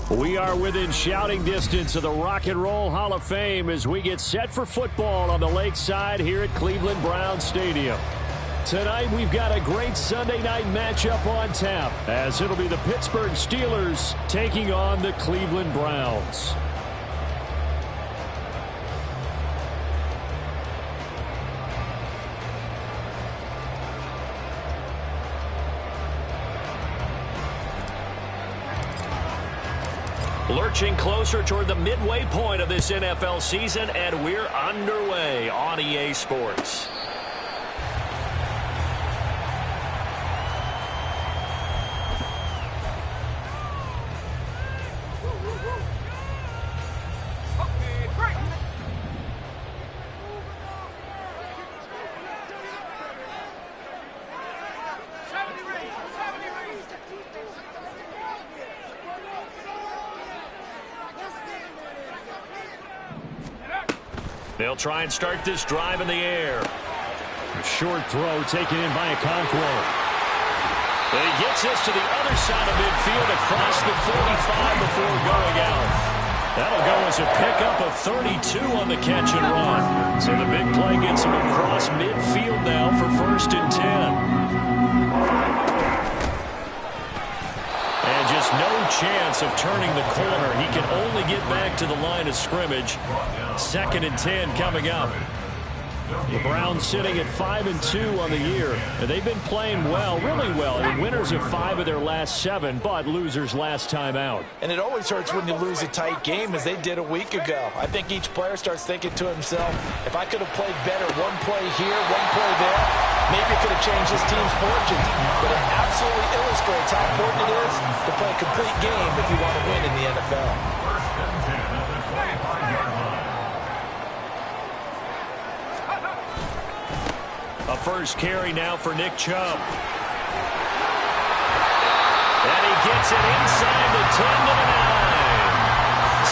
We are within shouting distance of the Rock and Roll Hall of Fame as we get set for football on the lakeside here at Cleveland Browns Stadium. Tonight we've got a great Sunday night matchup on tap as it'll be the Pittsburgh Steelers taking on the Cleveland Browns. Lurching closer toward the midway point of this NFL season, and we're underway on EA Sports. They'll try and start this drive in the air. A short throw taken in by Okonkwo. And he gets us to the other side of midfield across the 45 before going out. That'll go as a pickup of 32 on the catch and run. So the big play gets him across midfield now for 1st and 10. And just no chance of turning the corner. He can only get back to the line of scrimmage. 2nd and 10 coming up. The Browns sitting at 5-2 on the year. And they've been playing well, really well. And winners of 5 of their last 7, but losers last time out. And it always hurts when you lose a tight game, as they did a week ago. I think each player starts thinking to himself, if I could have played better one play here, one play there, maybe it could have changed this team's fortunes. But it absolutely illustrates how important it is to play a complete game if you want to win in the NFL. A first carry now for Nick Chubb. And he gets it inside the 10 to the 9.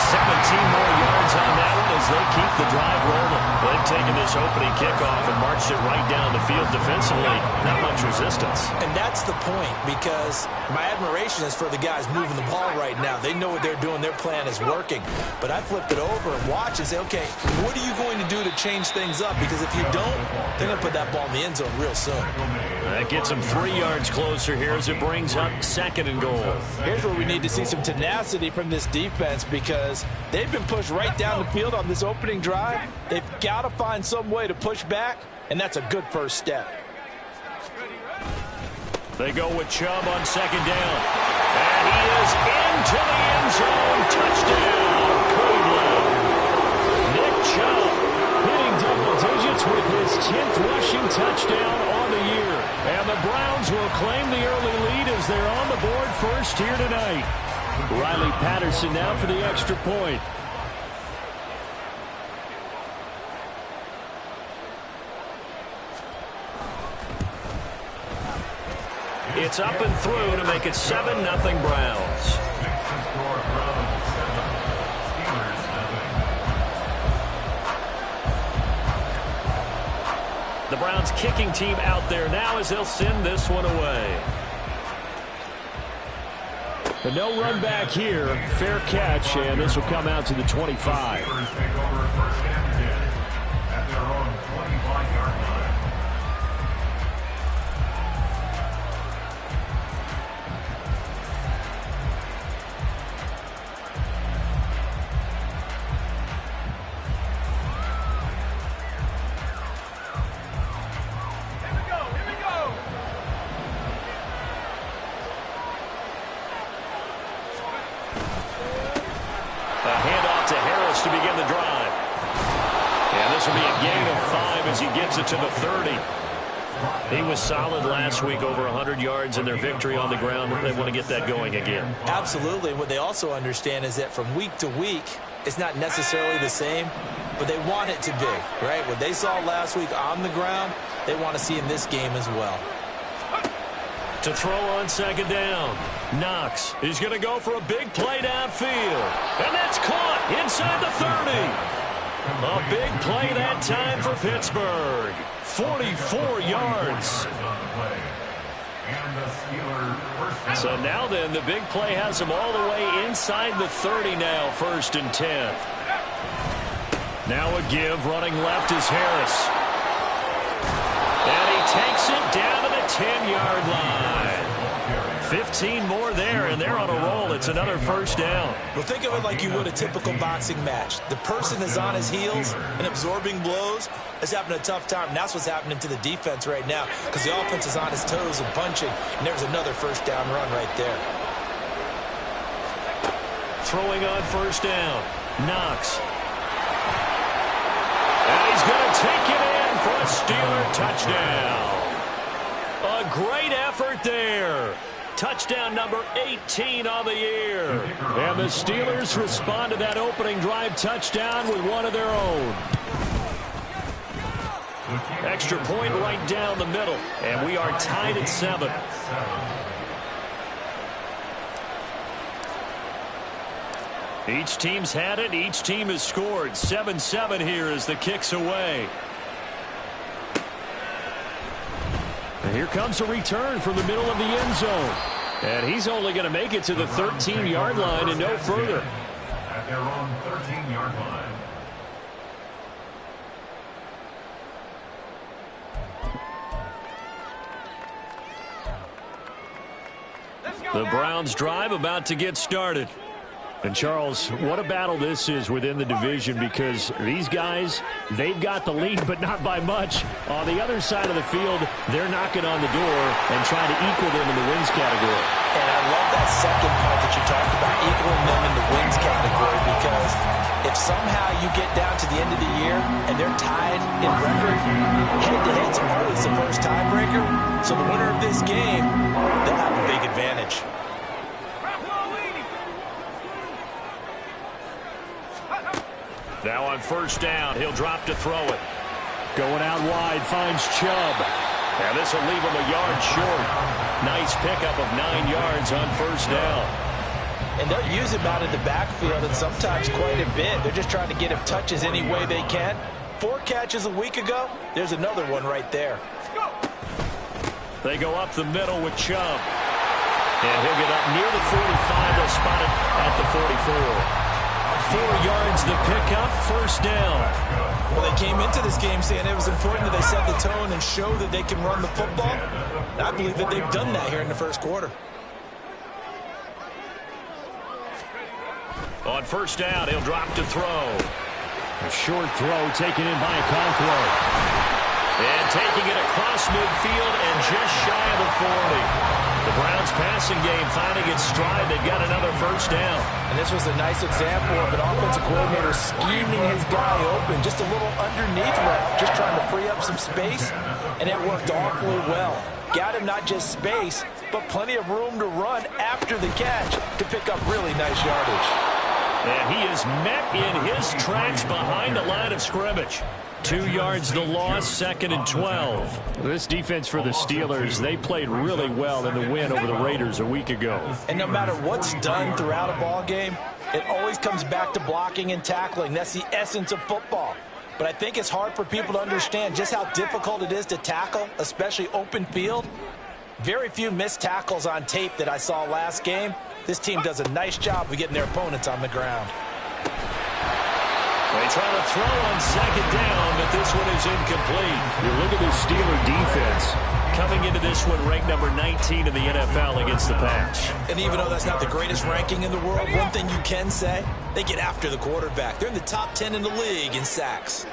17 more yards on that one as they keep the drive rolling. They've taken this opening kickoff and marched it right down the field defensively. Not much resistance. And that's the point, because my admiration is for the guys moving the ball right now. They know what they're doing. Their plan is working. But I flipped it over and watch and say, okay, what are you going to do to change things up? Because if you don't, they're going to put that ball in the end zone real soon. That gets them 3 yards closer here as it brings up 2nd and goal. Here's where we need to see some tenacity from this defense, because they've been pushed right down the field on this opening drive. They've got to find some way to push back, and that's a good first step. They go with Chubb on 2nd down. And he is into the end zone. Touchdown, Cleveland. Nick Chubb hitting double digits with his 10th rushing touchdown on the year. And the Browns will claim the early lead as they're on the board first here tonight. Riley Patterson now for the extra point. It's up and through to make it 7-0 Browns. The Browns kicking team out there now as they'll send this one away. But no run back here. Fair catch, and this will come out to the 25. will be a gain of 5 as he gets it to the 30. He was solid last week, over 100 yards in their victory on the ground. They want to get that going again. Absolutely. What they also understand is that from week to week, it's not necessarily the same, but they want it to be, right? What they saw last week on the ground, they want to see in this game as well. To throw on second down, Knox is going to go for a big play downfield. And that's caught inside the 30. A big play that time for Pittsburgh. 44 yards. So now then, the big play has him all the way inside the 30 now, 1st and 10. Now a give, running left is Harris. And he takes it down to the 10-yard line. 15 more there, and they're on a roll. It's another 1st down. Well, think of it like you would a typical boxing match. The person is on his heels and absorbing blows is having a tough time. And that's what's happening to the defense right now because the offense is on his toes and punching, and there's another 1st down run right there. Throwing on 1st down, Knox. And he's going to take it in for a Steeler touchdown. A great effort there. Touchdown number 18 on the year. And the Steelers respond to that opening drive touchdown with one of their own. Extra point right down the middle. And we are tied at 7. Each team's had it. Each team has scored. 7-7 here as the kick's away. And here comes a return from the middle of the end zone. And he's only going to make it to the 13-yard line and no further. At their own 13-yard line. The Browns drive about to get started. And, Charles, what a battle this is within the division because these guys, they've got the lead, but not by much. On the other side of the field, they're knocking on the door and trying to equal them in the wins category. And I love that second part that you talked about, equaling them in the wins category, because if somehow you get down to the end of the year and they're tied in record, head-to-head's always the first tiebreaker. So the winner of this game, they'll have a big advantage. Now on 1st down, he'll drop to throw it. Going out wide, finds Chubb. And this will leave him a yard short. Nice pickup of 9 yards on 1st down. And they'll use him out in the backfield, and sometimes quite a bit. They're just trying to get him touches any way they can. 4 catches a week ago. There's another one right there. They go up the middle with Chubb. And he'll get up near the 45. They'll spot it at the 44. 4 yards the pickup, 1st down. Well, they came into this game saying it was important that they set the tone and show that they can run the football. And I believe that they've done that here in the 1st quarter. On 1st down, he'll drop to throw. A short throw taken in by Okonkwo. And taking it across midfield and just shy of the 40. The Browns passing game finding its stride. They've got another 1st down. And this was a nice example of an offensive coordinator scheming his guy open. Just a little underneath route, just trying to free up some space. And it worked awfully well. Got him not just space, but plenty of room to run after the catch to pick up really nice yardage. And he is met in his tracks behind the line of scrimmage. 2 yards the loss, 2nd and 12. This defense for the Steelers, they played really well in the win over the Raiders a week ago. And no matter what's done throughout a ball game, it always comes back to blocking and tackling. That's the essence of football. But I think it's hard for people to understand just how difficult it is to tackle, especially open field. Very few missed tackles on tape that I saw last game. This team does a nice job of getting their opponents on the ground. They try to throw on 2nd down, but this one is incomplete. You look at the Steeler defense coming into this one ranked number 19 in the NFL against the pass. And even though that's not the greatest ranking in the world, one thing you can say, they get after the quarterback. They're in the top 10 in the league in sacks.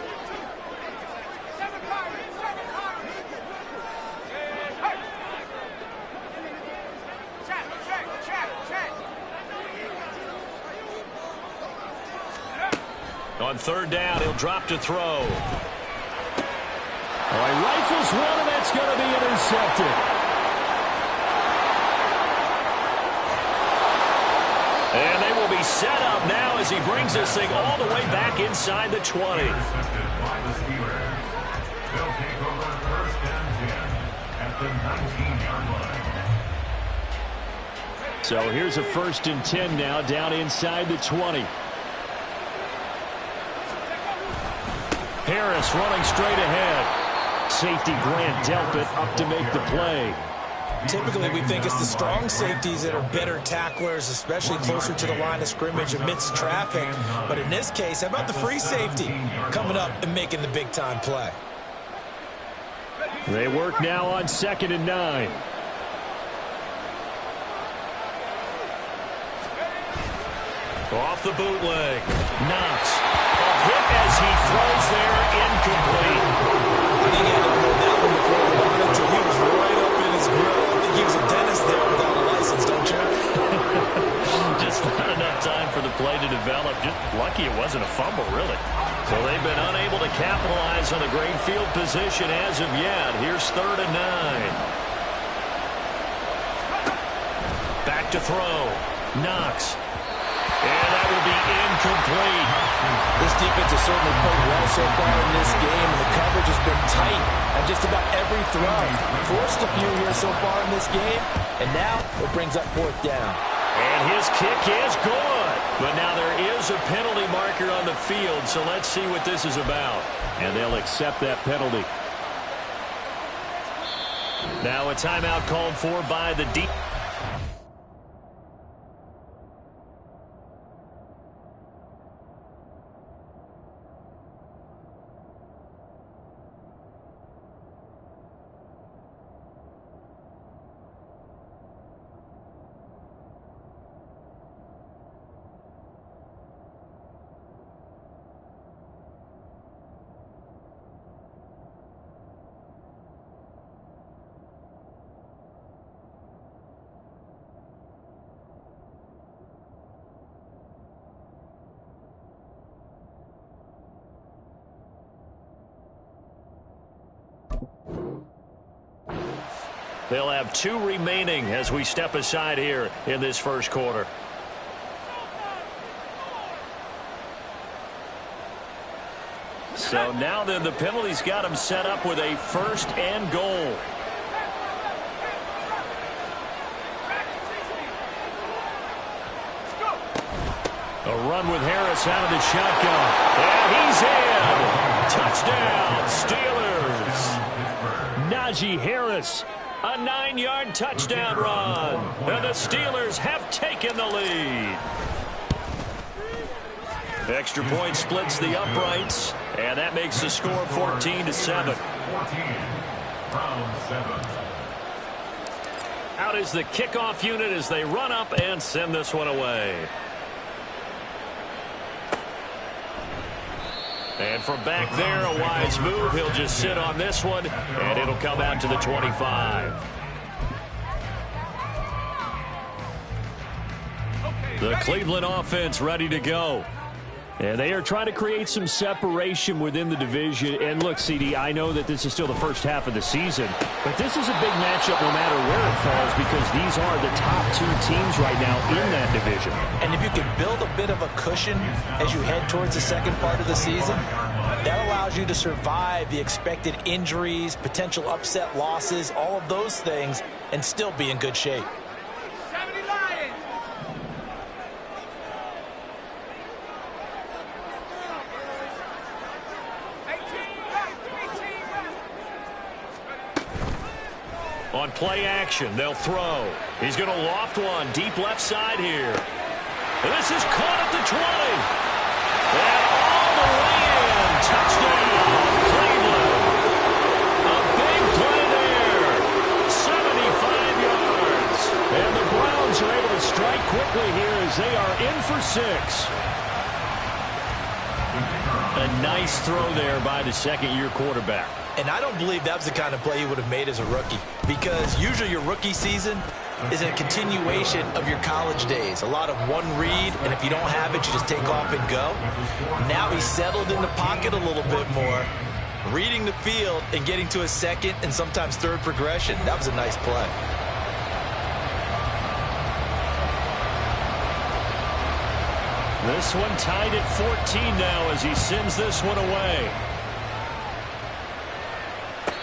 On third down, he'll drop to throw. Oh, he rifles one, and that's going to be intercepted. And they will be set up now as he brings this thing all the way back inside the 20. Intercepted by the Steelers. They'll take over first and 10 at the 19-yard line. So here's a first and 10 now down inside the 20. Harris running straight ahead. Safety Grant Delpit up to make the play. Typically, we think it's the strong safeties that are better tacklers, especially closer to the line of scrimmage amidst traffic. But in this case, how about the free safety coming up and making the big-time play? They work now on 2nd and 9. Off the bootleg. Knox. A hit as he throws there, incomplete. I think he had to hold that one before he wanted to. He was right up in his grill. I think he was a dentist there without a license, don't you? Just not enough time for the play to develop. Just lucky it wasn't a fumble, really. So they've been unable to capitalize on the great field position as of yet. Here's 3rd and 9. Back to throw. Knox. And that will be incomplete. This defense has certainly played well so far in this game, and the coverage has been tight at just about every throw. Forced a few here so far in this game, and now it brings up 4th down. And his kick is good. But now there is a penalty marker on the field, so let's see what this is about. And they'll accept that penalty. Now a timeout called for by the D. They'll have 2 remaining as we step aside here in this first quarter. So now then the penalty's got him set up with a 1st and goal. A run with Harris out of the shotgun. And he's in. Touchdown, Steelers. Najee Harris. A 9-yard touchdown run. And the Steelers have taken the lead. Extra point splits the uprights. And that makes the score 14-7. 14, round 7. Out is the kickoff unit as they run up and send this one away. And from back there, a wise move. He'll just sit on this one, and it'll come out to the 25. The Cleveland offense ready to go. And they are trying to create some separation within the division. And look, CD, I know that this is still the first half of the season, but this is a big matchup no matter where it falls because these are the top 2 teams right now in that division. And if you can build a bit of a cushion as you head towards the second part of the season, that allows you to survive the expected injuries, potential upset losses, all of those things, and still be in good shape. On play action, they'll throw. He's going to loft one deep left side here. And this is caught at the 20. And all the way in. Touchdown, Cleveland. A big play there. 75 yards. And the Browns are able to strike quickly here as they are in for 6. A nice throw there by the second-year quarterback. And I don't believe that was the kind of play he would have made as a rookie, because usually your rookie season is a continuation of your college days. A lot of one read, and if you don't have it, you just take off and go. Now he's settled in the pocket a little bit more, reading the field and getting to a second and sometimes third progression. That was a nice play. This one tied at 14 now as he sends this one away.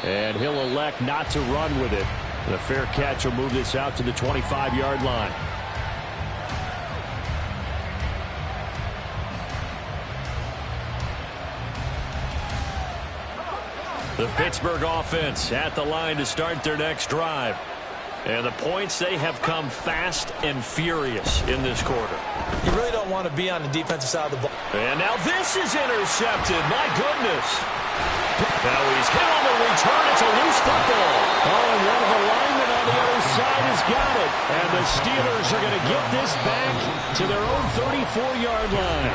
And he'll elect not to run with it. The fair catch will move this out to the 25-yard line. The Pittsburgh offense at the line to start their next drive. And the points, they have come fast and furious in this quarter. You really don't want to be on the defensive side of the ball. And now this is intercepted. My goodness. Now he's hit on the return. It's a loose football. Oh, and one of the linemen on the other side has got it. And the Steelers are going to get this back to their own 34-yard line.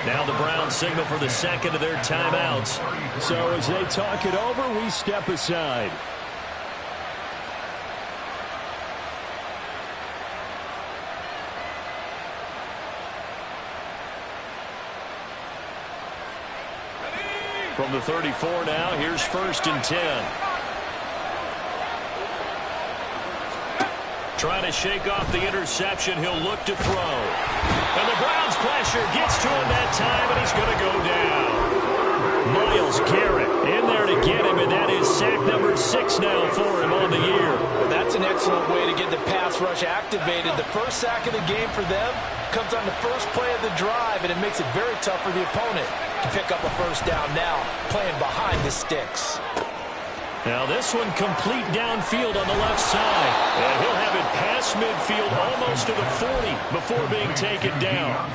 Now the Browns signal for the second of their timeouts. So as they talk it over, we step aside. From the 34 now, here's 1st and 10. Trying to shake off the interception, he'll look to throw. And the Browns pressure gets to him that time, and he's going to go down. Myles Garrett in there to get him, and that is sack number 6 now for him on the year. Well, that's an excellent way to get the pass rush activated. The first sack of the game for them comes on the first play of the drive, and it makes it very tough for the opponent to pick up a first down now, playing behind the sticks. Now this one complete downfield on the left side. And he'll have it past midfield almost to the 40 before being taken down.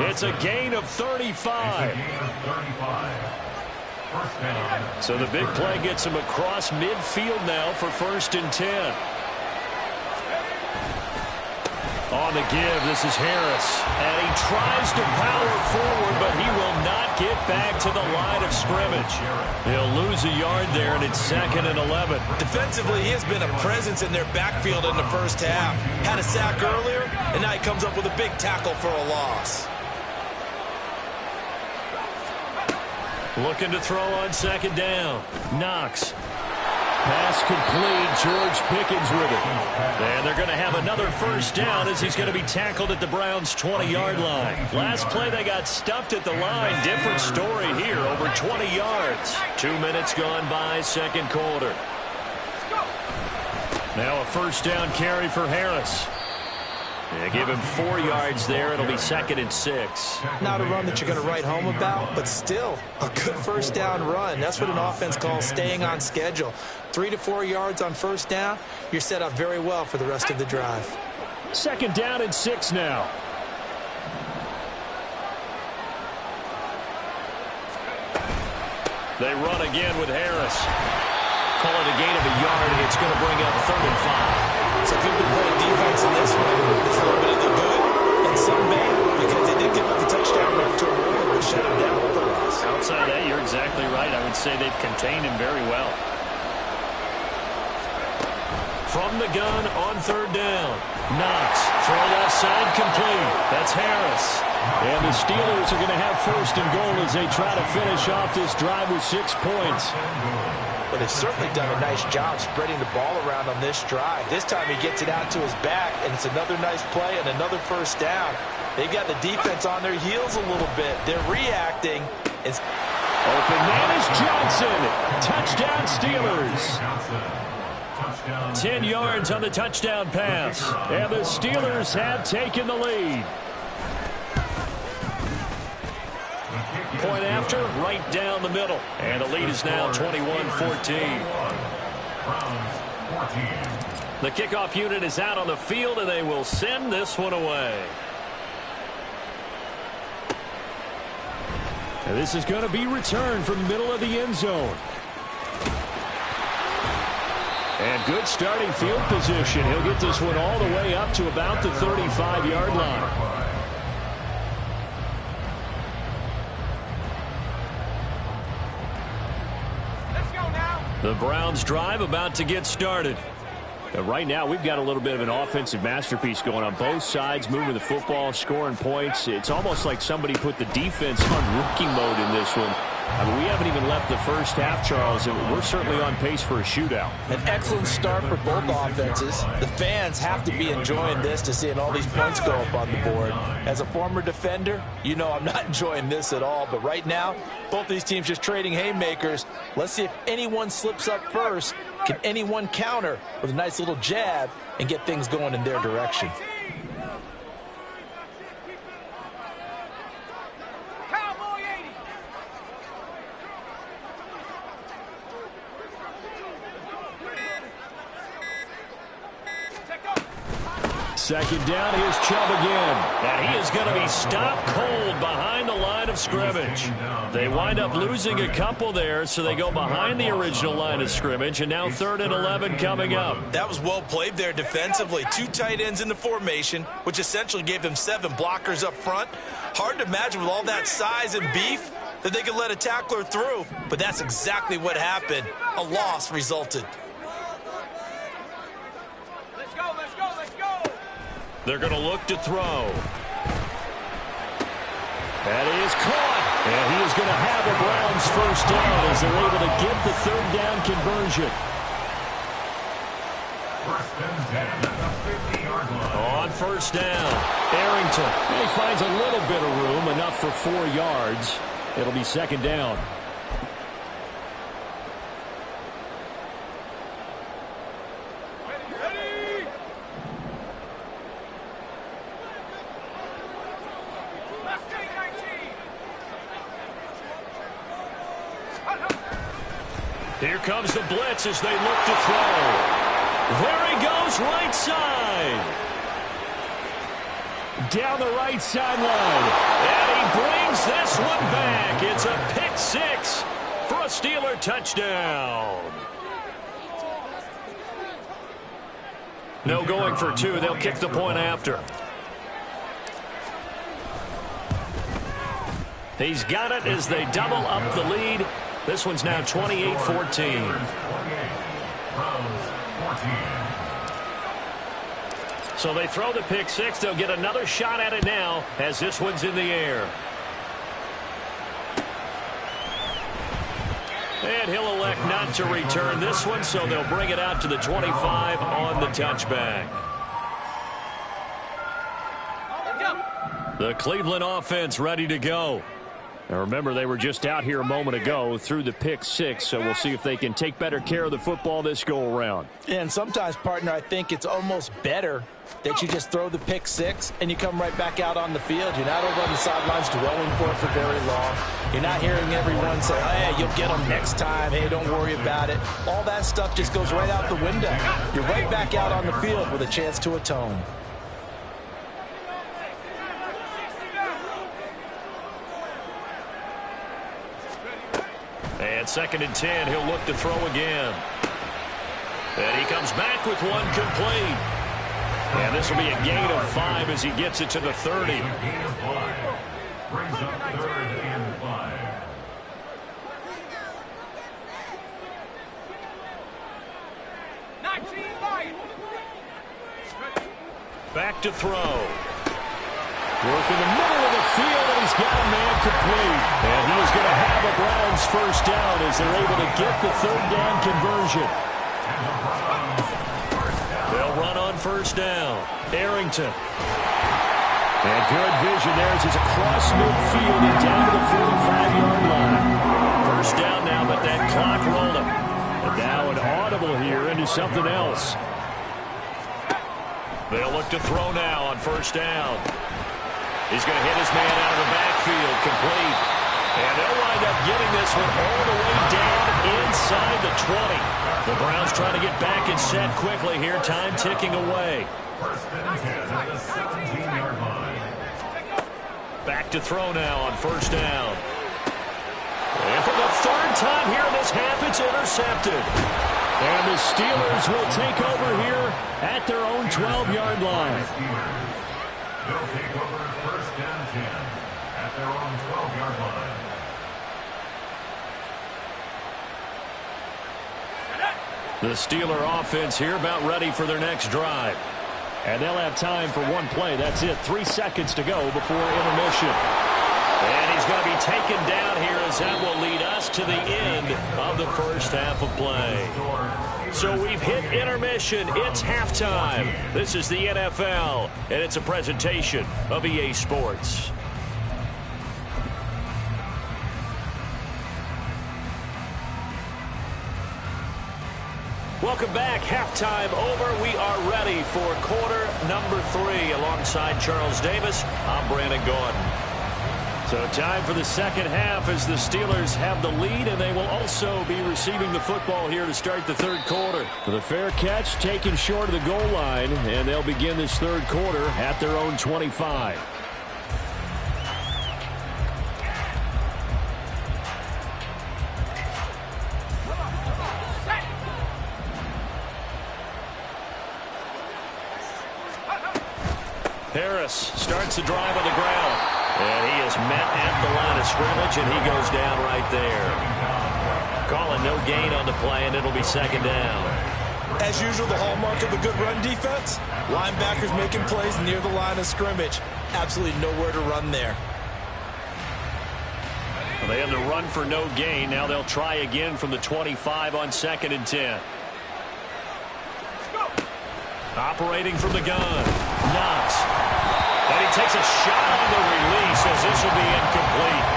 It's a gain of 35. So the big play gets him across midfield now for 1st and 10. On the give, this is Harris. And he tries to power forward, but he will not get back to the line of scrimmage. He'll lose a yard there, and it's 2nd and 11. Defensively, he has been a presence in their backfield in the first half. Had a sack earlier, and now he comes up with a big tackle for a loss. Looking to throw on 2nd down. Knox. Pass complete. George Pickens with it. And they're going to have another first down as he's going to be tackled at the Browns' 20-yard line. Last play, they got stuffed at the line. Different story here, over 20 yards. 2 minutes gone by, second quarter. Now a first down carry for Harris. They give him 4 yards there. It'll be 2nd and 6. Not a run that you're going to write home about, but still a good first down run. That's what an offense calls staying on schedule. 3 to 4 yards on first down, you're set up very well for the rest of the drive. 2nd down and 6 now. They run again with Harris. Call it a gain of a yard, and it's going to bring up 3rd and 5. It's a good play defense in this one. There's a little bit of the good and some bad, because they did give up the touchdown run to him early, but shut him down otherwise. Outside that, you're exactly right. I would say they've contained him very well. From the gun on 3rd down. Knox, throw left side complete. That's Harris. And the Steelers are going to have 1st and goal as they try to finish off this drive with 6 points. But they've certainly done a nice job spreading the ball around on this drive. This time he gets it out to his back, and it's another nice play and another first down. They've got the defense on their heels a little bit. They're reacting. Open man is Johnson. Touchdown Steelers. 10 yards on the touchdown pass. And the Steelers have taken the lead. Point after, right down the middle. And the lead is now 21-14. The kickoff unit is out on the field, and they will send this one away. And this is going to be returned from the middle of the end zone. And good starting field position. He'll get this one all the way up to about the 35-yard line. The Browns drive about to get started. Right now, we've got a little bit of an offensive masterpiece going on both sides, moving the football, scoring points. It's almost like somebody put the defense on rookie mode in this one. I mean, we haven't even left the first half, Charles, and we're certainly on pace for a shootout. An excellent start for both offenses. The fans have to be enjoying this to seeing all these points go up on the board. As a former defender, you know I'm not enjoying this at all. But right now, both these teams just trading haymakers. Let's see if anyone slips up first. Can anyone counter with a nice little jab and get things going in their direction? Second down, here's Chubb again. And he is going to be stopped cold behind the line of scrimmage. They wind up losing a couple there, so they go behind the original line of scrimmage, and now 3rd and 11 coming up. That was well played there defensively. 2 tight ends in the formation, which essentially gave them 7 blockers up front. Hard to imagine with all that size and beef that they could let a tackler through, but that's exactly what happened. A loss resulted. They're going to look to throw. That is caught. And he is going to have a Browns first down as they're able to get the 3rd down conversion. First and 10 at the 50-yard line. On first down, Arrington. He finds a little bit of room, enough for 4 yards. It'll be 2nd down. Here comes the blitz as they look to throw. There he goes, right side. Down the right sideline. And he brings this one back. It's a pick 6 for a Steeler touchdown. No going for 2. They'll kick the point after. He's got it as they double up the lead. This one's now 28-14. So they throw the pick 6. They'll get another shot at it now as this one's in the air. And he'll elect not to return this one, so they'll bring it out to the 25 on the touchback. The Cleveland offense ready to go. Now remember, they were just out here a moment ago through the pick 6, so we'll see if they can take better care of the football this go-around. And sometimes, partner, I think it's almost better that you just throw the pick 6 and you come right back out on the field. You're not over on the sidelines dwelling for it for very long. You're not hearing everyone say, hey, you'll get them next time. Hey, don't worry about it. All that stuff just goes right out the window. You're right back out on the field with a chance to atone. And 2nd and 10, he'll look to throw again. And he comes back with one complete. And this will be a gain of 5 as he gets it to the 30. Gain of 5. Brings up 3rd and 5. Back to throw. Work in the middle of the field, and he's got a man complete. And he is going to have a Browns first down as they're able to get the 3rd down conversion. They'll run on first down. Arrington. And good vision there as he's across midfield and down to the 45-yard line. First down now, but that clock rolling. And now an audible here into something else. They'll look to throw now on first down. He's going to hit his man out of the backfield, complete. And they'll wind up getting this one all the way down inside the 20. The Browns trying to get back and set quickly here, time ticking away. First and 10 at the 17-yard line. Back to throw now on first down. And for the 3rd time here in this half, it's intercepted. And the Steelers will take over here at their own 12-yard line. They'll take over 1st and 10 at their own 12-yard line. The Steeler offense here about ready for their next drive. And they'll have time for one play. That's it. 3 seconds to go before intermission. And he's going to be taken down here as that will lead us to the end of the first half of play. So we've hit intermission. It's halftime. This is the NFL, and it's a presentation of EA Sports. Welcome back. Halftime over. We are ready for quarter number 3. Alongside Charles Davis, I'm Brandon Gordon. So time for the second half as the Steelers have the lead, and they will also be receiving the football here to start the third quarter. The fair catch taken short of the goal line, and they'll begin this third quarter at their own 25. Harris starts the drive on the ground. And he is met at the line of scrimmage, and he goes down right there. Calling no gain on the play, and it'll be second down. As usual, the hallmark of a good run defense, linebackers making plays near the line of scrimmage. Absolutely nowhere to run there. Well, they had to run for no gain. Now they'll try again from the 25 on 2nd and 10. Operating from the gun. Knox. And he takes a shot on the release as this will be incomplete.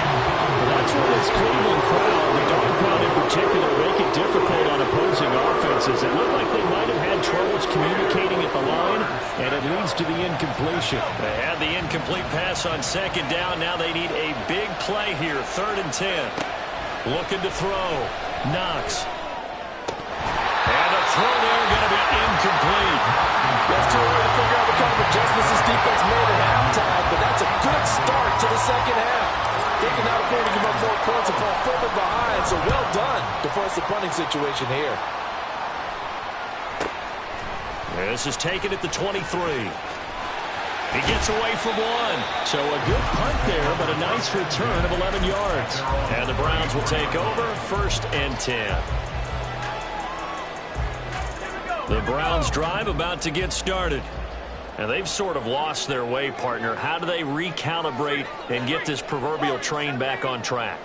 That's where this Cleveland crowd, the dog crowd in particular, make it difficult on opposing offenses. It looked like they might have had troubles communicating at the line, and it leads to the incompletion. They had the incomplete pass on 2nd down. Now they need a big play here, 3rd and 10. Looking to throw. Knox. And a throw there going to be incomplete. That's too early to figure out what kind of adjustments this defense made at halftime, but that's a good start to the second half. They can not afford to give up more points and fall further behind, so well done to force the punting situation here. This is taken at the 23. He gets away from one. So a good punt there, but a nice return of 11 yards. And the Browns will take over, 1st and 10. The Browns drive about to get started. And they've sort of lost their way, partner. How do they recalibrate and get this proverbial train back on track?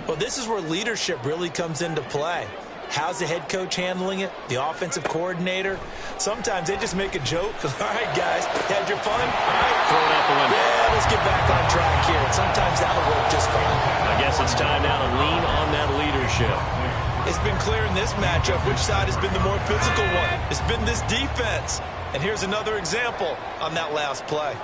Well, this is where leadership really comes into play. How's the head coach handling it? The offensive coordinator? Sometimes they just make a joke. All right, guys, had your fun? All right. Throw it out the window. Yeah, let's get back on track here. And sometimes that'll work just fine. I guess it's time now to lean on that leadership. It's been clear in this matchup which side has been the more physical one. It's been this defense. And here's another example on that last play.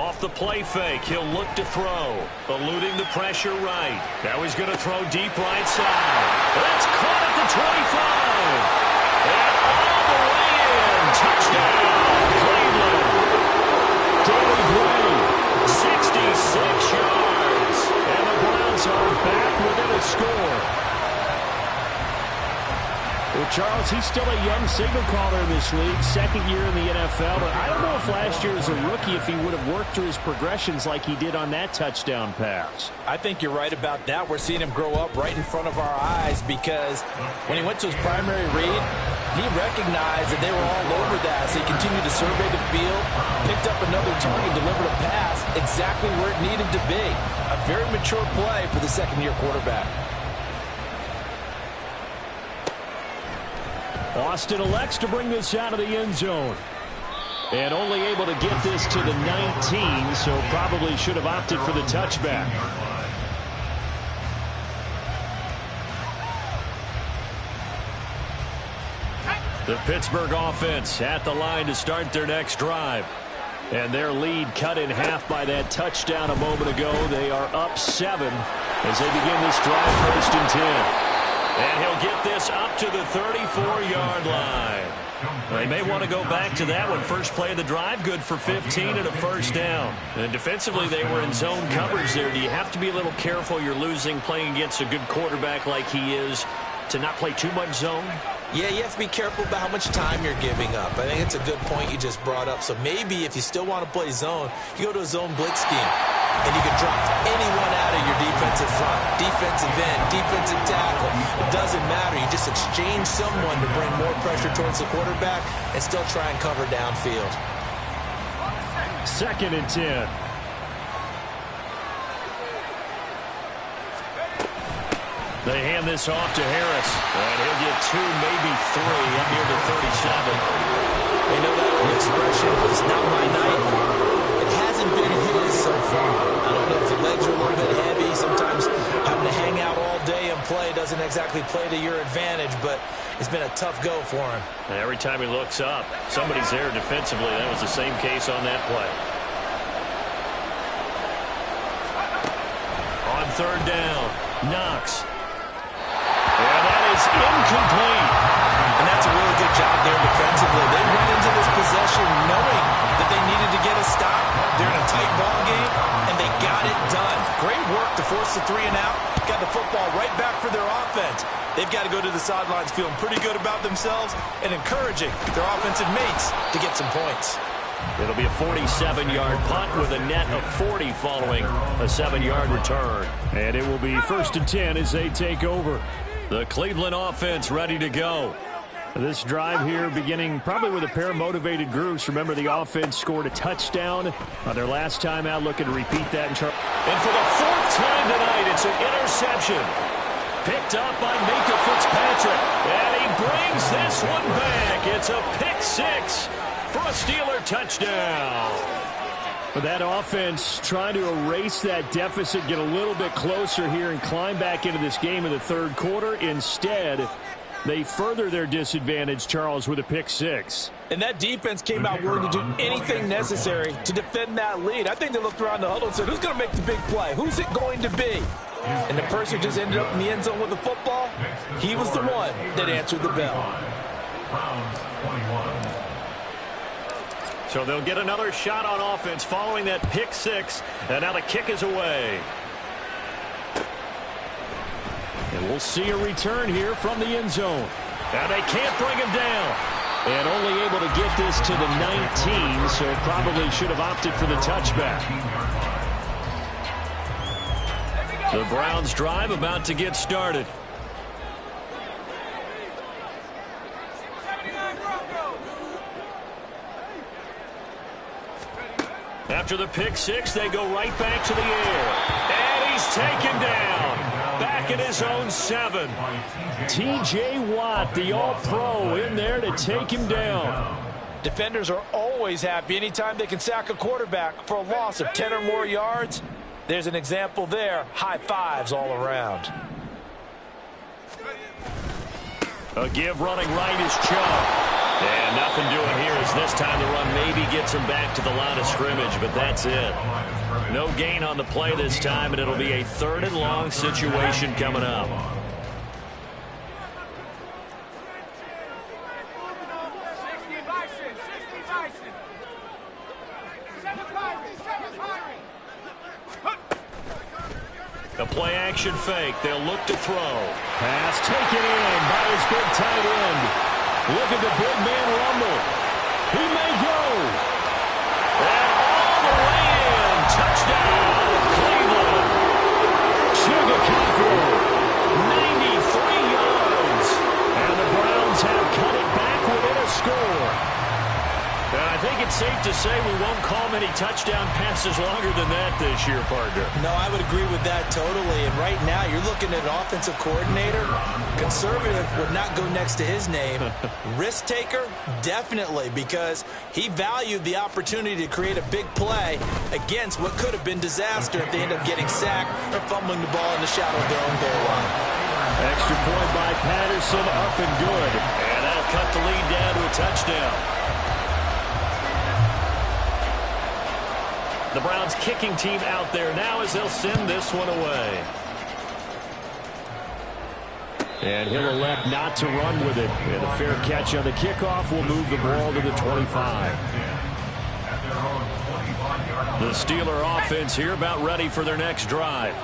Off the play fake, he'll look to throw. Eluding the pressure right. Now he's going to throw deep right side. That's caught at the 25. And all the way in. Touchdown, Cleveland. David Gray, 66 yards. And the Browns are back within a score. Well, Charles, he's still a young signal caller in this league, 2nd year in the NFL. But I don't know if last year as a rookie, if he would have worked through his progressions like he did on that touchdown pass. I think you're right about that. We're seeing him grow up right in front of our eyes because when he went to his primary read, he recognized that they were all over that. So he continued to survey the field, picked up another target, delivered a pass exactly where it needed to be. A very mature play for the second-year quarterback. Austin elects to bring this out of the end zone. And only able to get this to the 19, so probably should have opted for the touchback. The Pittsburgh offense at the line to start their next drive. And their lead cut in half by that touchdown a moment ago. They are up 7 as they begin this drive, 1st and 10. And he'll get this up to the 34-yard line. They may want to go back to that one. First play of the drive, good for 15 and a 1st down. And defensively, they were in zone coverage there. Do you have to be a little careful? You're losing playing against a good quarterback like he is to not play too much zone? Yeah, you have to be careful about how much time you're giving up. I think it's a good point you just brought up. So maybe if you still want to play zone, you go to a zone blitz scheme. and you can drop anyone out of your defensive front. Defensive end, defensive tackle. It doesn't matter. You just exchange someone to bring more pressure towards the quarterback and still try and cover downfield. 2nd and 10. They hand this off to Harris, and he'll get 2, maybe 3 up near the 37. You know that old expression, it's not my night. It hasn't been his so far. I don't know if the legs are a little bit heavy. Sometimes having to hang out all day and play doesn't exactly play to your advantage, but it's been a tough go for him. And every time he looks up, somebody's there defensively. That was the same case on that play. On 3rd down, Knox. And that is incomplete. And that's a really good job there defensively. They went into this possession knowing that they needed to get a stop. They're in a tight ball game, and they got it done. Great work to force the 3 and out. Got the football right back for their offense. They've got to go to the sidelines feeling pretty good about themselves and encouraging their offensive mates to get some points. It'll be a 47-yard punt with a net of 40 following a 7-yard return. And it will be 1st and 10 as they take over. The Cleveland offense ready to go. This drive here beginning probably with a pair of motivated groups. Remember, the offense scored a touchdown on their last time out. Looking to repeat that. And for the 4th time tonight, it's an interception. Picked up by Minkah Fitzpatrick. And he brings this one back. It's a pick 6 for a Steeler touchdown. But that offense trying to erase that deficit, get a little bit closer here and climb back into this game in the 3rd quarter. Instead, they further their disadvantage, Charles, with a pick 6. And that defense came out willing to do anything necessary to defend that lead. I think they looked around the huddle and said, who's going to make the big play? Who's it going to be? And the person who just ended up in the end zone with the football, he was the one that answered the bell. Browns 21. So they'll get another shot on offense following that pick 6. And now the kick is away. And we'll see a return here from the end zone. And they can't bring him down. And only able to get this to the 19, so probably should have opted for the touchback. The Browns drive about to get started. After the pick 6, they go right back to the air. And he's taken down. Back in his own 7. T.J. Watt, the All-Pro, in there to take him down. Defenders are always happy anytime they can sack a quarterback for a loss of 10 or more yards. There's an example there. High fives all around. A give running right is Chubb. And nothing doing here as this time the run maybe gets him back to the line of scrimmage, but that's it. No gain on the play this time, and it'll be a 3rd and long situation coming up. A play-action fake. They'll look to throw. Pass taken in by his big tight end. Look at the big man rumble. He may go. And all the way in. Touchdown, Cleveland. Chigakafo, 93 yards. And the Browns have cut it back within a score. And I think it's safe to say we won't call many touchdown passes longer than that this year, partner. No, I would agree with that totally. And right now, you're looking at an offensive coordinator. Conservative would not go next to his name. Risk taker, definitely, because he valued the opportunity to create a big play against what could have been disaster if they end up getting sacked or fumbling the ball in the shadow of their own goal line. Extra point by Patterson, up and good. And that'll cut the lead down to a touchdown. The Browns kicking team out there now as they'll send this one away. And he'll elect not to run with it. And a fair catch on the kickoff will move the ball to the 25. The Steeler offense here about ready for their next drive.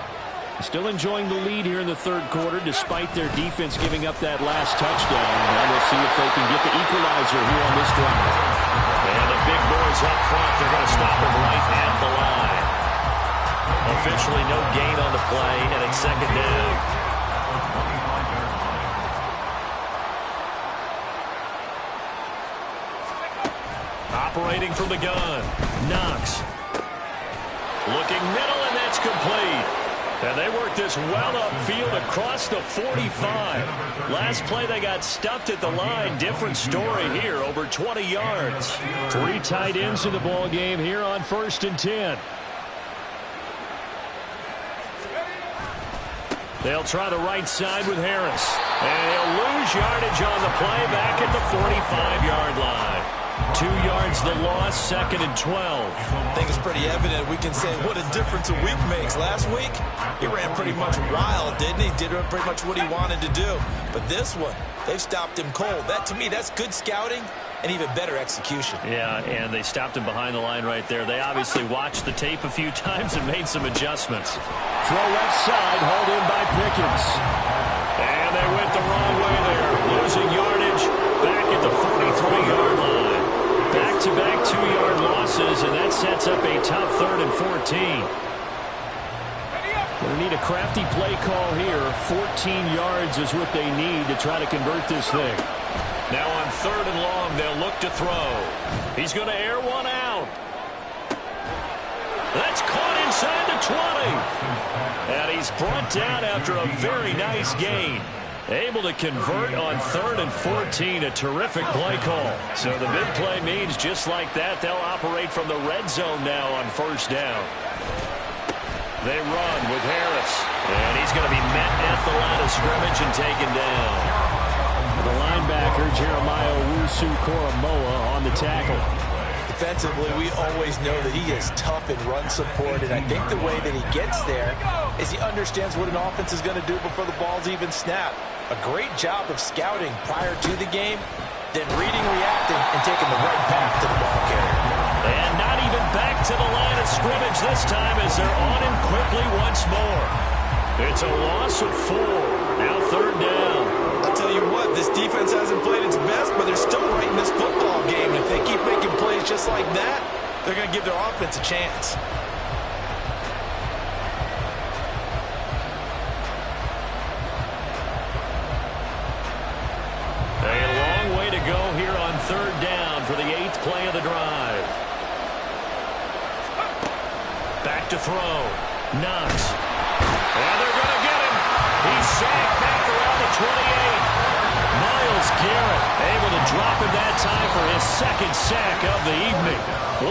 Still enjoying the lead here in the 3rd quarter despite their defense giving up that last touchdown. Now we'll see if they can get the equalizer here on this drive. And the big boys up front, they're going to stop him right at the line. Officially no gain on the play, and it's second down. Operating from the gun, Knox. Looking middle, and that's complete. And they worked this well upfield across the 45. Last play, they got stuffed at the line. Different story here, over 20 yards. 3 tight ends in the ball game here on 1st and 10. They'll try the right side with Harris. And he'll lose yardage on the play back at the 45-yard line. 2 yards the loss, 2nd and 12. I think it's pretty evident. We can say what a difference a week makes. Last week, he ran pretty much wild, didn't he? Did pretty much what he wanted to do. But this one, they've stopped him cold. That, to me, that's good scouting and even better execution. Yeah, and they stopped him behind the line right there. They obviously watched the tape a few times and made some adjustments. Throw left side, hauled in by Pickens. And they went the wrong way there. Losing yardage back at the 43-yard line. Back-to-back 2-yard losses, and that sets up a tough 3rd and 14. They need a crafty play call here. 14 yards is what they need to try to convert this thing. Now on 3rd and long, they'll look to throw. He's going to air one out. That's caught inside the 20. And he's brought down after a very nice gain. Able to convert on 3rd and 14. A terrific play call. So the big play means just like that, they'll operate from the red zone now on 1st down. They run with Harris. And he's going to be met at the line of scrimmage and taken down. The linebacker, Jeremiah Owusu-Koramoah, on the tackle. Defensively, we always know that he is tough in run support, and I think the way that he gets there is he understands what an offense is going to do before the ball's even snapped. A great job of scouting prior to the game, then reading, reacting, and taking the right path to the ball carrier. And not even back to the line of scrimmage this time as they're on him quickly once more. It's a loss of 4. Now 3rd down. I'll tell you what, this defense hasn't played its best, but they're still right in this football game. And if they keep making plays just like that, they're going to give their offense a chance. A long way to go here on 3rd down for the 8th play of the drive. Back to throw. Knox. And they're going to get him. He's sacked back around the 28. Myles Garrett able to drop him that time for his 2nd sack of the evening.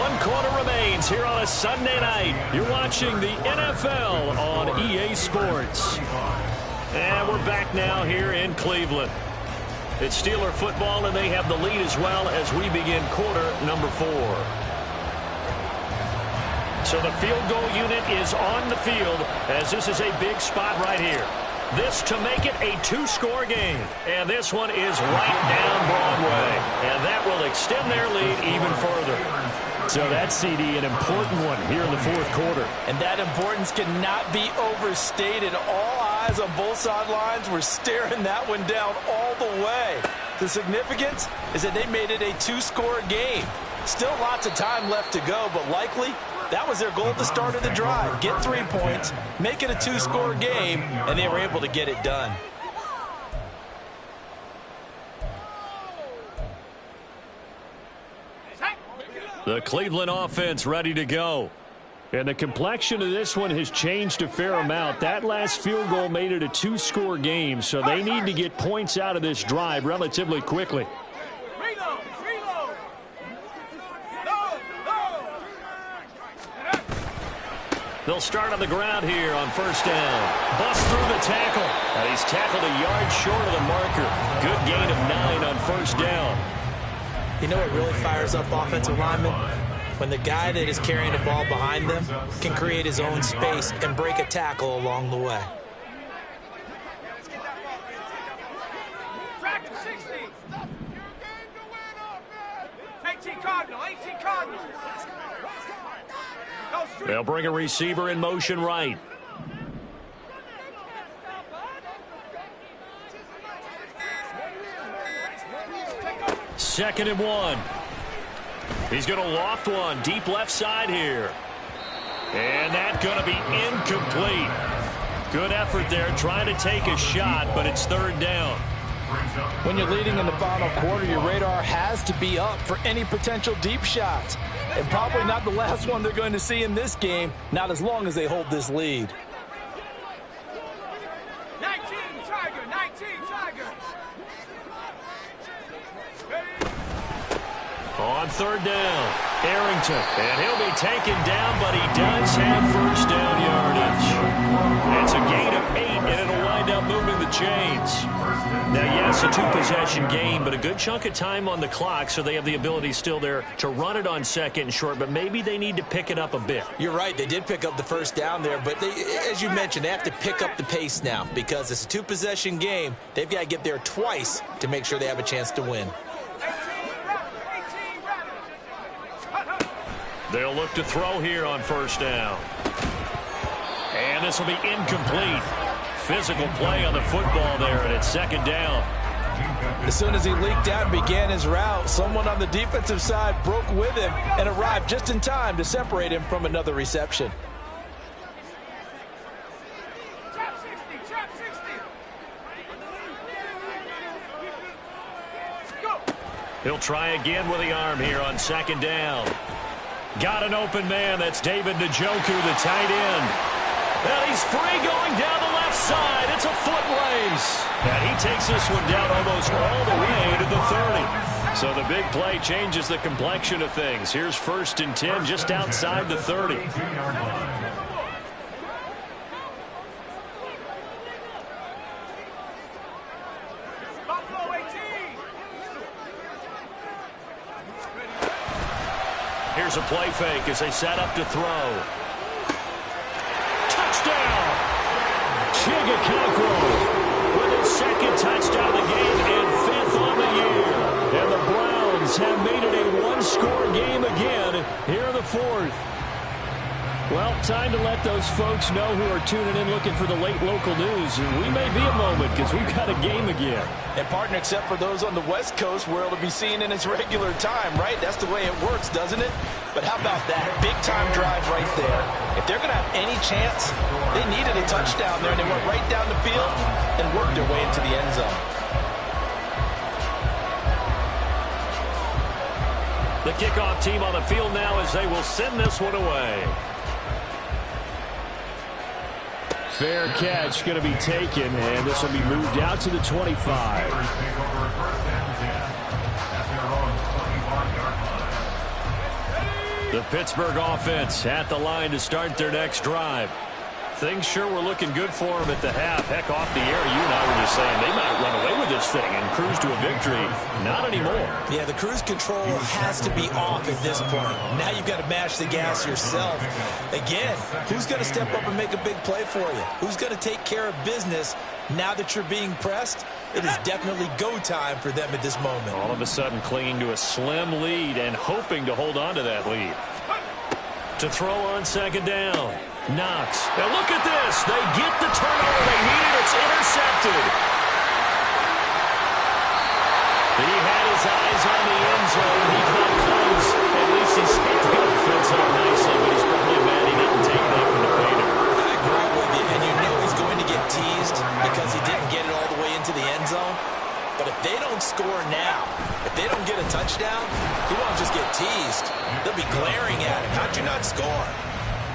1 quarter remains here on a Sunday night. You're watching the NFL on EA Sports. And we're back now here in Cleveland. It's Steeler football, and they have the lead as well as we begin quarter number 4. So the field goal unit is on the field as this is a big spot right here. This to make it a 2-score game. And this one is right down Broadway. And that will extend their lead even further. So that's, CD, an important one here in the 4th quarter. And that importance cannot be overstated. All eyes on both sidelines were staring that one down all the way. The significance is that they made it a 2-score game. Still lots of time left to go, but likely that was their goal at the start of the drive. Get 3 points, make it a 2-score game, and they were able to get it done. The Cleveland offense ready to go. And the complexion of this one has changed a fair amount. That last field goal made it a 2-score game, so they need to get points out of this drive relatively quickly. They'll start on the ground here on 1st down. Bust through the tackle. And he's tackled a yard short of the marker. Good gain of 9 on 1st down. You know what really fires up offensive linemen? When the guy that is carrying the ball behind them can create his own space and break a tackle along the way. Track to 60. 18 Cardinal, 18 Cardinal. They'll bring a receiver in motion right. Second and 1. He's going to loft one deep left side here. And that's going to be incomplete. Good effort there trying to take a shot, but it's third down. When you're leading in the final quarter, your radar has to be up for any potential deep shots. And probably not the last one they're going to see in this game, not as long as they hold this lead. 19 Tiger, 19 Tiger. On third down, Arrington. And he'll be taken down, but he does have first down yardage. It's a gain of 8, and it'll wind up moving the chains. Now, yes, a two-possession game, but a good chunk of time on the clock, so they have the ability still there to run it on second and short, but maybe they need to pick it up a bit. You're right. They did pick up the first down there, but as you mentioned, they have to pick up the pace now because it's a two-possession game. They've got to get there twice to make sure they have a chance to win. They'll look to throw here on first down. And this will be incomplete. Physical play on the football there, and it's second down. As soon as he leaked out and began his route, someone on the defensive side broke with him and arrived just in time to separate him from another reception. Trap 60, trap 60. Go. He'll try again with the arm here on second down. Got an open man. That's David Njoku, the tight end. And he's free going down the left side. It's a foot race. And he takes this one down almost all the way to the 30. So the big play changes the complexion of things. Here's 1st and 10 just outside the 30. Buffalo 18. Here's a play fake as they set up to throw. Touchdown! Chigga with his second touchdown of the game and 5th on the year. And the Browns have made it a one-score game again here in the 4th. Well, time to let those folks know who are tuning in looking for the late local news. We may be a moment because we've got a game again. And partner, except for those on the West Coast where it'll be seen in its regular time, right? That's the way it works, doesn't it? But how about that big-time drive right there? If they're going to have any chance, they needed a touchdown there, and they went right down the field and worked their way into the end zone. The kickoff team on the field now as they will send this one away. Fair catch going to be taken, and this will be moved out to the 25. The Pittsburgh offense at the line to start their next drive. Things sure were looking good for them at the half. Heck, off the air, you and I were just saying they might run away with this thing and cruise to a victory. Not anymore. Yeah, the cruise control has to be off at this point. Now you've got to mash the gas yourself. Again, who's going to step up and make a big play for you? Who's going to take care of business now that you're being pressed? It is definitely go time for them at this moment. All of a sudden clinging to a slim lead and hoping to hold on to that lead. To throw on second down. Knox. Now look at this. They get the turnover they needed. It's intercepted. He had his eyes on the end zone. He got close. At least he spit the offense up nicely, but he's probably mad he didn't take that one to paint him. I agree with you, and you know he's going to get teased because he didn't get it all the way into the end zone. But if they don't score now, if they don't get a touchdown, he won't just get teased. They'll be glaring at him. How'd you not score?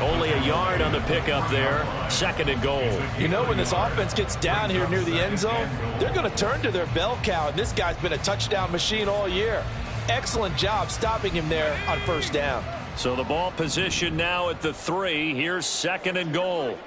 Only a yard on the pickup there. 2nd and goal. You know, when this offense gets down here near the end zone, they're going to turn to their bell cow, and this guy's been a touchdown machine all year. Excellent job stopping him there on first down. So the ball position now at the 3. Here's 2nd and goal.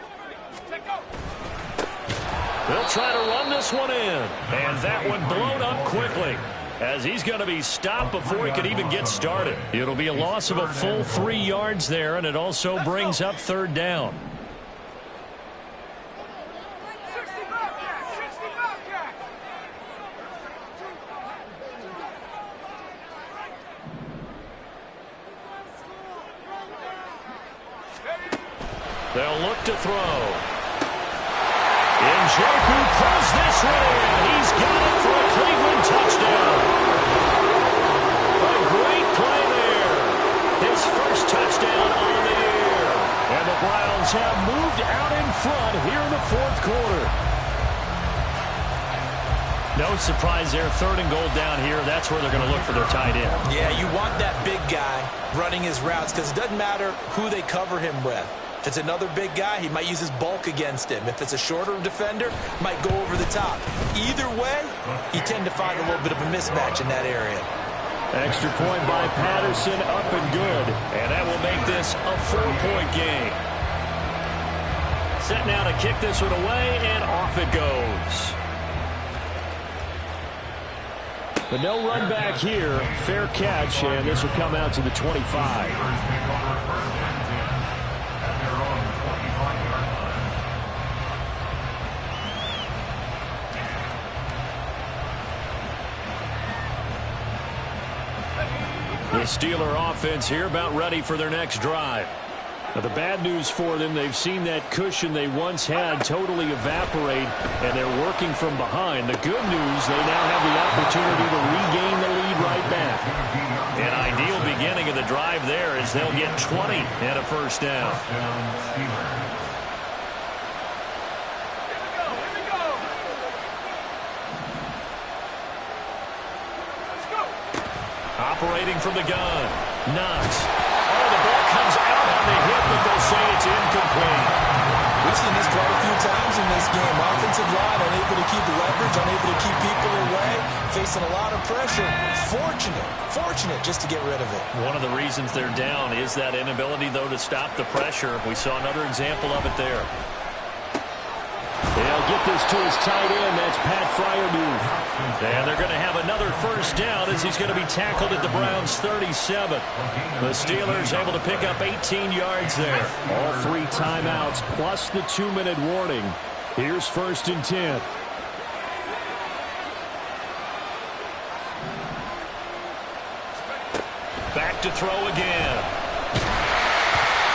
They'll try to run this one in. And that one blown up quickly, as he's going to be stopped before he could even get started. It'll be a loss of a full 3 yards there, and it also brings up 3rd down. 60 Bobcat, 60 Bobcat. They'll look to throw. Njoku pulls this one in. He's got it for a Cleveland touchdown. A great play there. His first touchdown on the year. And Steelers have moved out in front here in the fourth quarter. No surprise there. 3rd and goal down here. That's where they're going to look for their tight end. Yeah, you want that big guy running his routes because it doesn't matter who they cover him with. If it's another big guy, he might use his bulk against him. If it's a shorter defender, might go over the top. Either way, you tend to find a little bit of a mismatch in that area. Extra point by Patterson, up and good. And that will make this a 4-point game. Set now to kick this one away, and off it goes. But no run back here. Fair catch, and this will come out to the 25. The Steeler offense here about ready for their next drive. Now, the bad news for them, they've seen that cushion they once had totally evaporate, and they're working from behind. The good news, they now have the opportunity to regain the lead right back. An ideal beginning of the drive there is they'll get 20 and a first down. Operating from the gun. Knox. Oh, the ball comes out on the hit, but they'll say it's incomplete. We've seen this quite a few times in this game. Offensive line unable to keep leverage, unable to keep people away, facing a lot of pressure. Fortunate just to get rid of it. One of the reasons they're down is that inability, though, to stop the pressure. We saw another example of it there. They'll get this to his tight end. That's Pat Freiermuth. And they're going to have another first down as he's going to be tackled at the Browns' 37. The Steelers able to pick up 18 yards there. All 3 timeouts plus the 2-minute warning. Here's 1st and 10. Back to throw again.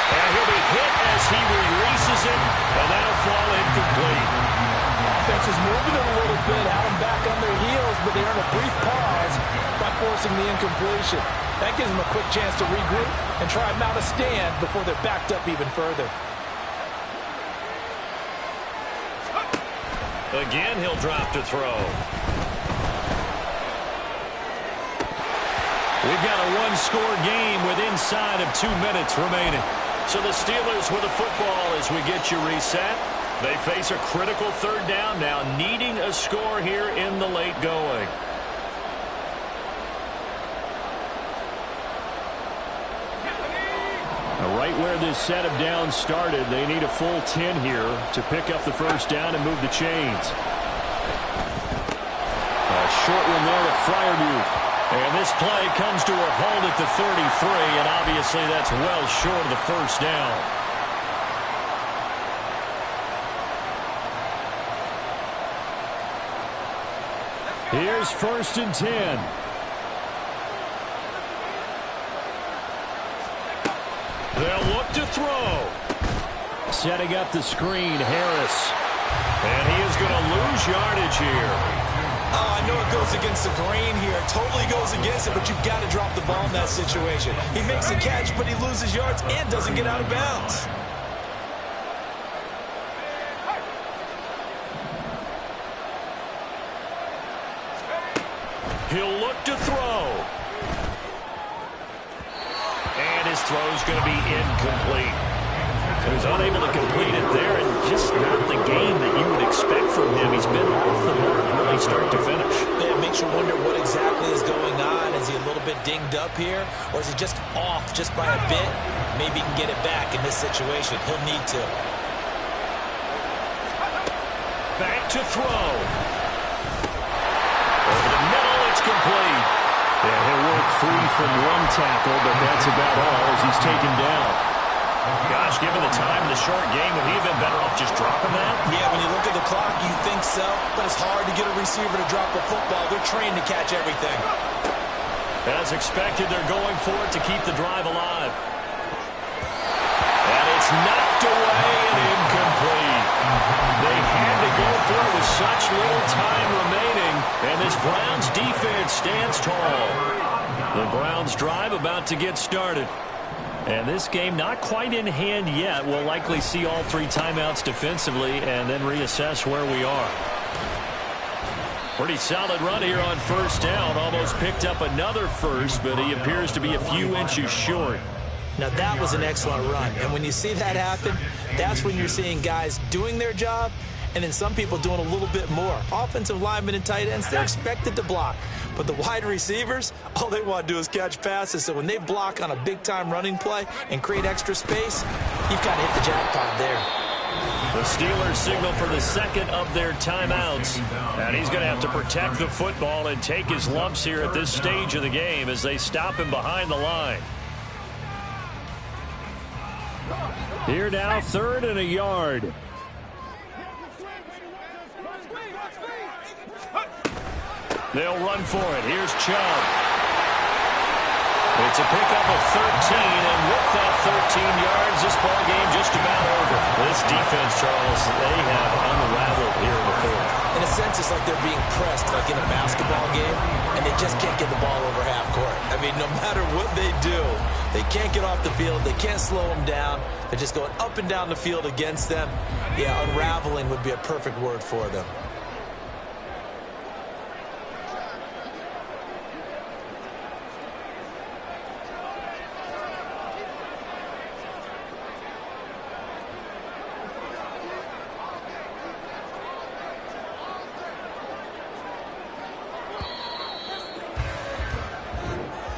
And he'll be hit as he releases it, and that'll fall incomplete. Offense is moving it a little bit, have them back on their heels, but they earn a brief pause by forcing the incompletion. That gives them a quick chance to regroup and try and mount a stand before they're backed up even further. Again, he'll drop to throw. We've got a 1-score game with inside of 2 minutes remaining. So the Steelers with the football as we get you reset. They face a critical 3rd down now, needing a score here in the late going. Now, right where this set of downs started, they need a full 10 here to pick up the first down and move the chains. A short one there to Freiermuth. And this play comes to a halt at the 33, and obviously that's well short of the first down. Here's 1st and 10. They'll look to throw. Setting up the screen, Harris. And he is going to lose yardage here. Oh, I know it goes against the grain here. Totally goes against it, but you've got to drop the ball in that situation. He makes a catch, but he loses yards and doesn't get out of bounds. He'll look to throw. And his throw's going to be incomplete. So he's unable to complete it there, and just not the game that you would expect from him. He's been off the mark really start to finish. Yeah, it makes you wonder what exactly is going on. Is he a little bit dinged up here, or is he just off just by a bit? Maybe he can get it back in this situation. He'll need to. Back to throw. Over the middle, it's complete. Yeah, he'll work free from one tackle, but that's about all as he's taken down. Gosh, given the time in the short game, would he have been better off just dropping that? Yeah, when you look at the clock, you think so, but it's hard to get a receiver to drop a football. They're trained to catch everything. As expected, they're going for it to keep the drive alive. And it's knocked away and incomplete. They had to go for it with such little time remaining, and this Browns defense stands tall. The Browns drive about to get started. And this game not quite in hand yet. We'll likely see all 3 timeouts defensively and then reassess where we are. Pretty solid run here on first down. Almost picked up another first, but he appears to be a few inches short. Now, that was an excellent run. And when you see that happen, that's when you're seeing guys doing their job and then some people doing a little bit more. Offensive linemen and tight ends, they're expected to block. But the wide receivers, all they want to do is catch passes. So when they block on a big-time running play and create extra space, you've got to hit the jackpot there. The Steelers signal for the second of their timeouts. And he's going to have to protect the football and take his lumps here at this stage of the game as they stop him behind the line. Here now, 3rd and a yard. They'll run for it. Here's Chubb. It's a pickup of 13, and with that 13 yards, this ball game just about over. This defense, Charles, they have unraveled here in the 4th. In a sense, it's like they're being pressed, like in a basketball game, and they just can't get the ball over half court. I mean, no matter what they do, they can't get off the field. They can't slow them down. They're just going up and down the field against them. Yeah, unraveling would be a perfect word for them.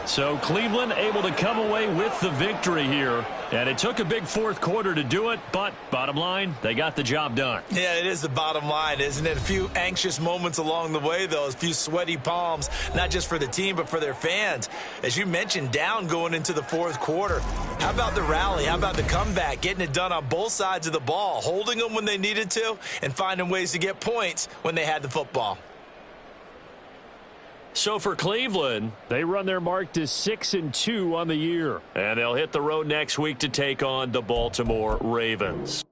So Cleveland able to come away with the victory here. And it took a big 4th quarter to do it, but bottom line, they got the job done. Yeah, it is the bottom line, isn't it? A few anxious moments along the way, though. A few sweaty palms, not just for the team, but for their fans. As you mentioned, down going into the 4th quarter. How about the rally? How about the comeback? Getting it done on both sides of the ball, holding them when they needed to, and finding ways to get points when they had the football. So for Cleveland, they run their mark to 6-2 on the year. And they'll hit the road next week to take on the Baltimore Ravens.